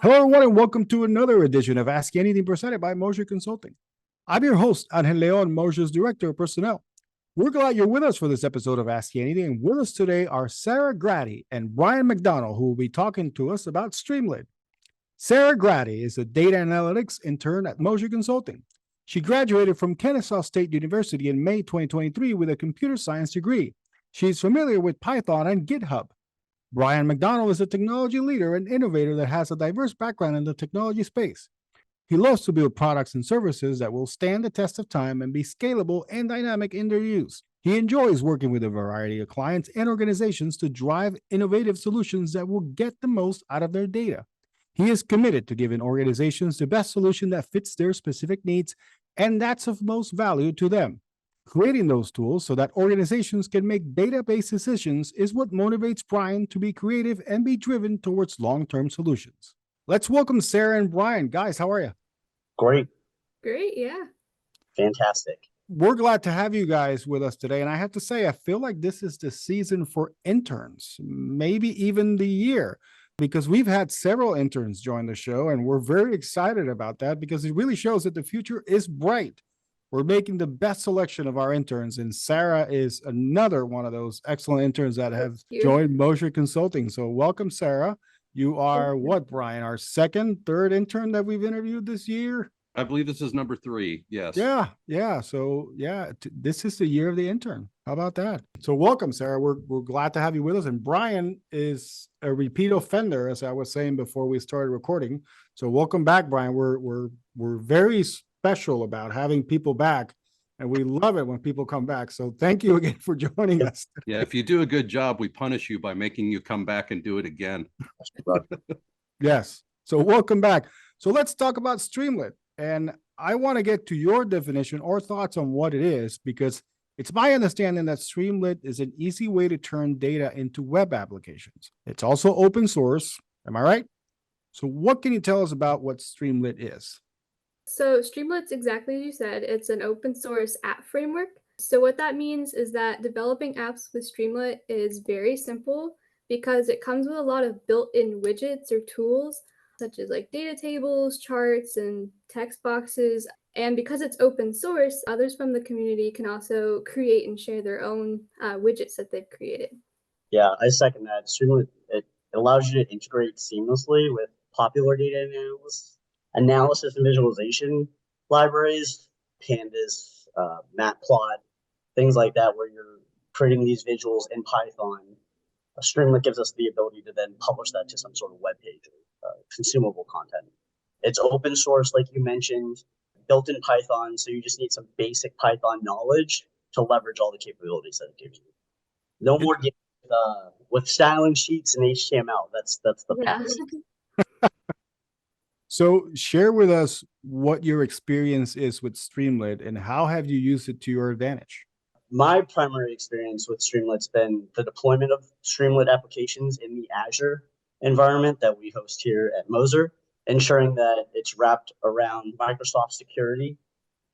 Hello, everyone, and welcome to another edition of Ask Anything presented by Moser Consulting. I'm your host, Angel Leon, Moser's Director of Personnel. We're glad you're with us for this episode of Ask Anything, and with us today are Sarah Graddy and Brian MacDonald, who will be talking to us about Streamlit. Sarah Graddy is a Data Analytics Intern at Moser Consulting. She graduated from Kennesaw State University in May 2023 with a computer science degree. She's familiar with Python and GitHub. Brian MacDonald is a technology leader and innovator that has a diverse background in the technology space. He loves to build products and services that will stand the test of time and be scalable and dynamic in their use. He enjoys working with a variety of clients and organizations to drive innovative solutions that will get the most out of their data. He is committed to giving organizations the best solution that fits their specific needs and that's of most value to them. Creating those tools so that organizations can make data-based decisions is what motivates Brian to be creative and be driven towards long-term solutions. Let's welcome Sarah and Brian. Guys, how are you? Great. Great, yeah. Fantastic. We're glad to have you guys with us today. And I have to say, I feel like this is the season for interns, maybe even the year, because we've had several interns join the show, and we're very excited about that because it really shows that the future is bright. We're making the best selection of our interns, and Sarah is another one of those excellent interns that have joined Moser Consulting. So welcome, Sarah. You are what, Brian, our third intern that we've interviewed this year? I believe this is number 3. Yes. Yeah. So this is the year of the intern. How about that? So welcome, Sarah. We're glad to have you with us. And Brian is a repeat offender, as I was saying before we started recording. So welcome back, Brian. We're very special about having people back, and we love it when people come back. So thank you again for joining us. Yeah, if you do a good job, we punish you by making you come back and do it again. Yes. So welcome back. So let's talk about Streamlit. And I want to get to your definition or thoughts on what it is, because it's my understanding that Streamlit is an easy way to turn data into web applications. It's also open source. Am I right? So what can you tell us about what Streamlit is? So Streamlit's exactly as you said. It's an open source app framework. So what that means is that developing apps with Streamlit is very simple because it comes with a lot of built-in widgets or tools, such as like data tables, charts, and text boxes. And because it's open source, others from the community can also create and share their own widgets that they've created. Yeah, I second that. Streamlit, it allows you to integrate seamlessly with popular data analysis and visualization libraries, pandas, matplot, things like that, where you're creating these visuals in Python. Streamlit gives us the ability to then publish that to some sort of web page or consumable content. It's open source, like you mentioned, built in Python, so you just need some basic Python knowledge to leverage all the capabilities that it gives you. No more with styling sheets and HTML. That's the past. So share with us what your experience is with Streamlit and how have you used it to your advantage? My primary experience with Streamlit's been the deployment of Streamlit applications in the Azure environment that we host here at Moser, ensuring that it's wrapped around Microsoft security.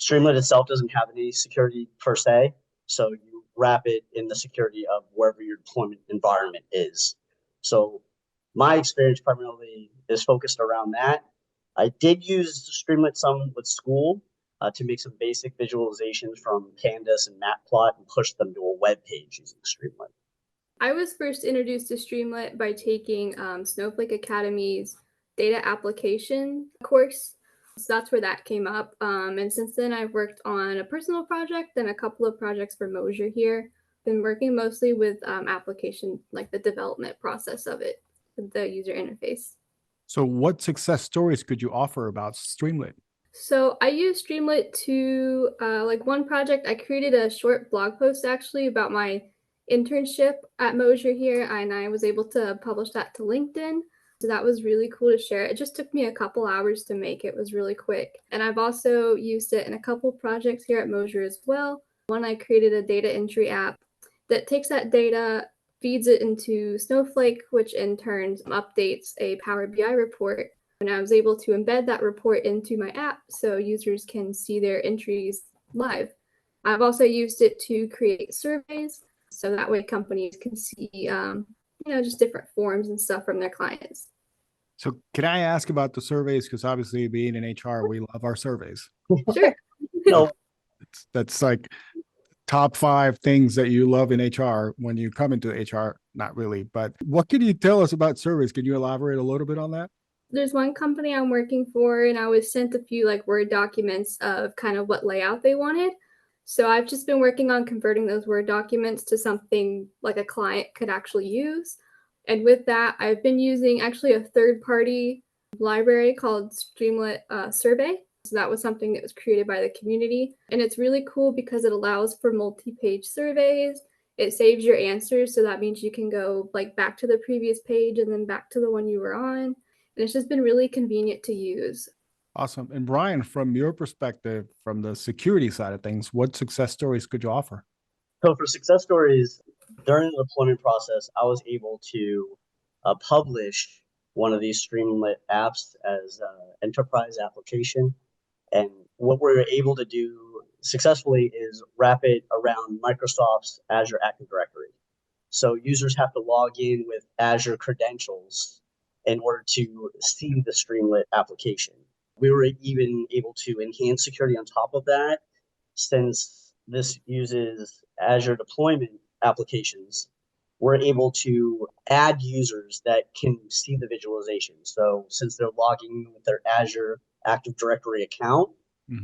Streamlit itself doesn't have any security per se, so you wrap it in the security of wherever your deployment environment is. So my experience primarily is focused around that. I did use Streamlit some with school to make some basic visualizations from pandas and matplot and push them to a web page using Streamlit. I was first introduced to Streamlit by taking Snowflake Academy's data application course. So that's where that came up. And since then, I've worked on a personal project and a couple of projects for Moser here. Been working mostly with application, like the development process of it, the user interface. So what success stories could you offer about Streamlit? So I used Streamlit to, like one project, I created a short blog post actually about my internship at Moser here, and I was able to publish that to LinkedIn. So that was really cool to share. It just took me a couple hours to make. It was really quick. And I've also used it in a couple projects here at Moser as well. One, I created a data entry app that takes that data, feeds it into Snowflake, which in turn updates a Power BI report. And I was able to embed that report into my app so users can see their entries live. I've also used it to create surveys, so that way companies can see, just different forms and stuff from their clients. So can I ask about the surveys? Because obviously being in HR, we love our surveys. Sure. No, That's like top 5 things that you love in HR when you come into HR. Not really, but what can you tell us about surveys? Can you elaborate a little bit on that? There's one company I'm working for, and I was sent a few like Word documents of kind of what layout they wanted. So I've just been working on converting those Word documents to something like a client could actually use. And with that, I've been using actually a third-party library called Streamlit Survey. So that was something that was created by the community. And it's really cool because it allows for multi-page surveys. It saves your answers. So that means you can go like back to the previous page and then back to the one you were on. And it's just been really convenient to use. Awesome. And Brian, from your perspective, from the security side of things, what success stories could you offer? so for success stories, during the deployment process, I was able to publish one of these Streamlit apps as an enterprise application. And what we're able to do successfully is wrap it around Microsoft's Azure Active Directory. So users have to log in with Azure credentials in order to see the Streamlit application. We were even able to enhance security on top of that, since this uses Azure deployment applications. We're able to add users that can see the visualization. So since they're logging with their Azure Active Directory account,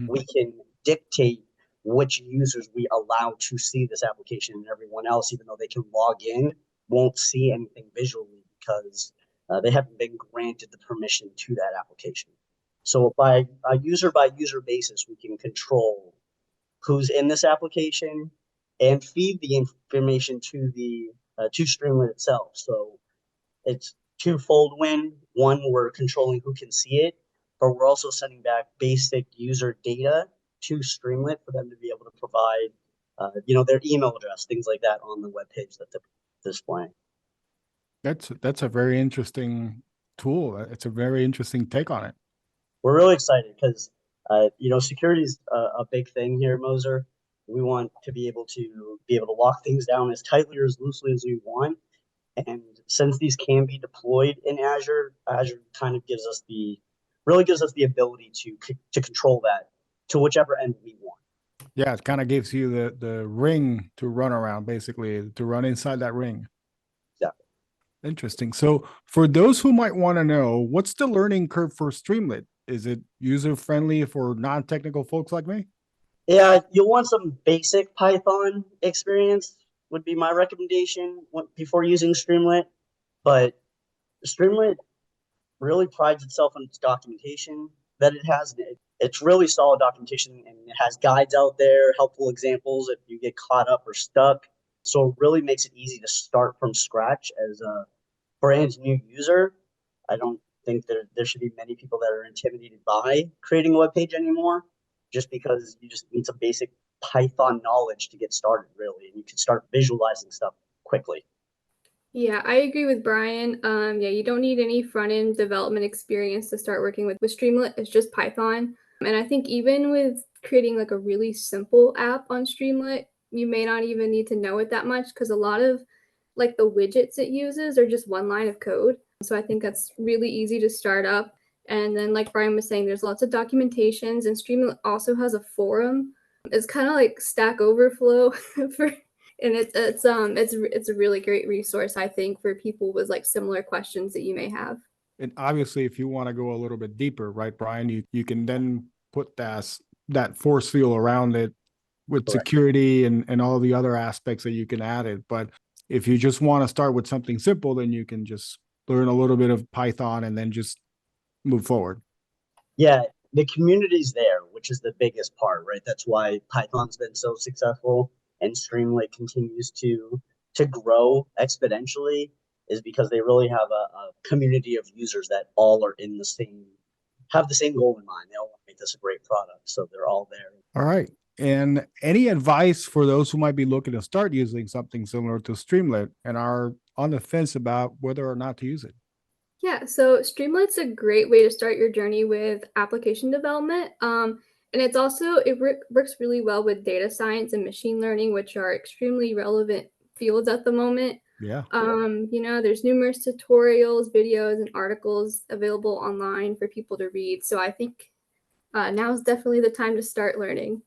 we can dictate which users we allow to see this application, and everyone else, even though they can log in, won't see anything visually because they haven't been granted the permission to that application. So by a user basis, we can control who's in this application and feed the information to the to Streamlit itself. So it's twofold win. One, we're controlling who can see it, but we're also sending back basic user data to Streamlit for them to be able to provide, their email address, things like that on the web page that they're displaying. That's a very interesting tool. It's a very interesting take on it. We're really excited because, security is a big thing here at Moser. We want to be able to lock things down as tightly or as loosely as we want. And since these can be deployed in Azure, Azure kind of gives us the ability to control that to whichever end we want. Yeah, it kind of gives you the ring to run around, basically, to run inside that ring. Yeah. Interesting. So for those who might want to know, what's the learning curve for Streamlit? Is it user-friendly for non-technical folks like me? Yeah, you'll want some basic Python experience would be my recommendation before using Streamlit. But Streamlit really prides itself on its documentation that it has. It's really solid documentation, and it has guides out there, helpful examples if you get caught up or stuck. So it really makes it easy to start from scratch as a brand new user. I don't think there should be many people that are intimidated by creating a web page anymore, just because you just need some basic Python knowledge to get started, really, and you can start visualizing stuff quickly. Yeah, I agree with Brian. You don't need any front-end development experience to start working with Streamlit. It's just Python. And I think even with creating like a really simple app on Streamlit, you may not even need to know it that much because a lot of like the widgets it uses are just one line of code. So I think that's really easy to start up. And then like Brian was saying, there's lots of documentations, and Streamlit also has a forum. It's kind of like Stack Overflow for and it's a really great resource, I think, for people with like similar questions that you may have. And obviously, if you want to go a little bit deeper, right, Brian, you can then put that force field around it with Correct. security and all the other aspects that you can add it. But if you just want to start with something simple, then you can just learn a little bit of Python and then just move forward. Yeah, the community's there, which is the biggest part, right? That's why Python's been so successful and Streamlit continues to grow exponentially, is because they really have a community of users that all are have the same goal in mind. They all want to make this a great product, so they're all there. All right. And any advice for those who might be looking to start using something similar to Streamlit and are on the fence about whether or not to use it? Yeah, so Streamlit's a great way to start your journey with application development. And it's also, works really well with data science and machine learning, which are extremely relevant fields at the moment. Yeah. There's numerous tutorials, videos, and articles available online for people to read. So I think now is definitely the time to start learning.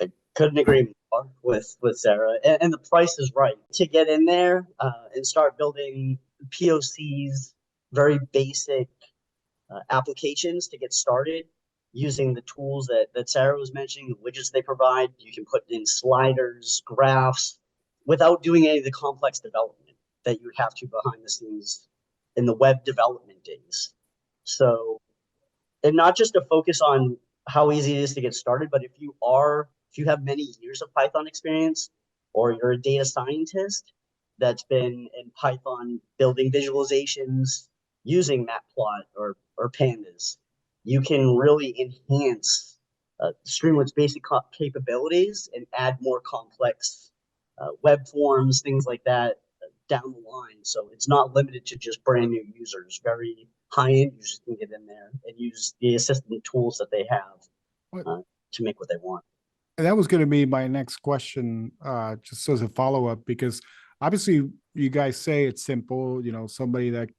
I couldn't agree more with Sarah, and the price is right to get in there and start building POCs, very basic applications to get started using the tools that Sarah was mentioning, the widgets they provide. You can put in sliders, graphs, without doing any of the complex development that you would have to behind the scenes in the web development days. So, and not just to focus on how easy it is to get started, but if you have many years of Python experience, or you're a data scientist that's been in Python building visualizations using Matplot or pandas, you can really enhance Streamlit's basic capabilities and add more complex web forms, things like that down the line. So it's not limited to just brand new users. Very high-end users can get in there and use the assistant tools that they have to make what they want. And that was going to be my next question, just as a follow-up, because obviously you guys say it's simple, somebody that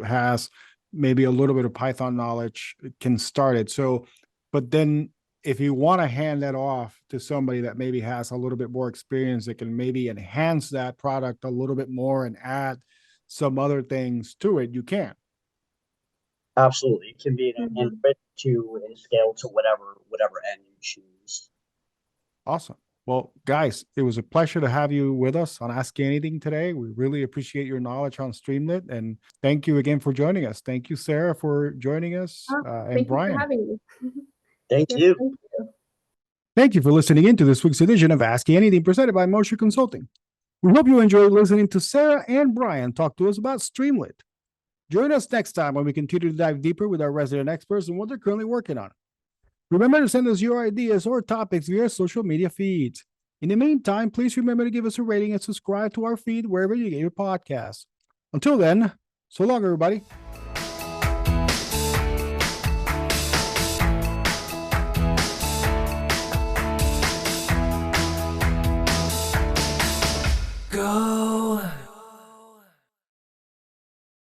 has maybe a little bit of Python knowledge can start it. So, but then if you want to hand that off to somebody that maybe has a little bit more experience, that can maybe enhance that product a little bit more and add some other things to it, you can. Absolutely. It can be an input to and scale to whatever end you choose. Awesome. Well, guys, it was a pleasure to have you with us on Ask Anything today. We really appreciate your knowledge on Streamlit, and thank you again for joining us. Thank you, Sarah, for joining us, and Brian. Thank you for having me. Thank Yes, you. thank you. Thank you for listening in to this week's edition of Ask Anything presented by Moser Consulting. We hope you enjoyed listening to Sarah and Brian talk to us about Streamlit. Join us next time when we continue to dive deeper with our resident experts and what they're currently working on. Remember to send us your ideas or topics via social media feeds. In the meantime, please remember to give us a rating and subscribe to our feed wherever you get your podcasts. Until then, so long, everybody.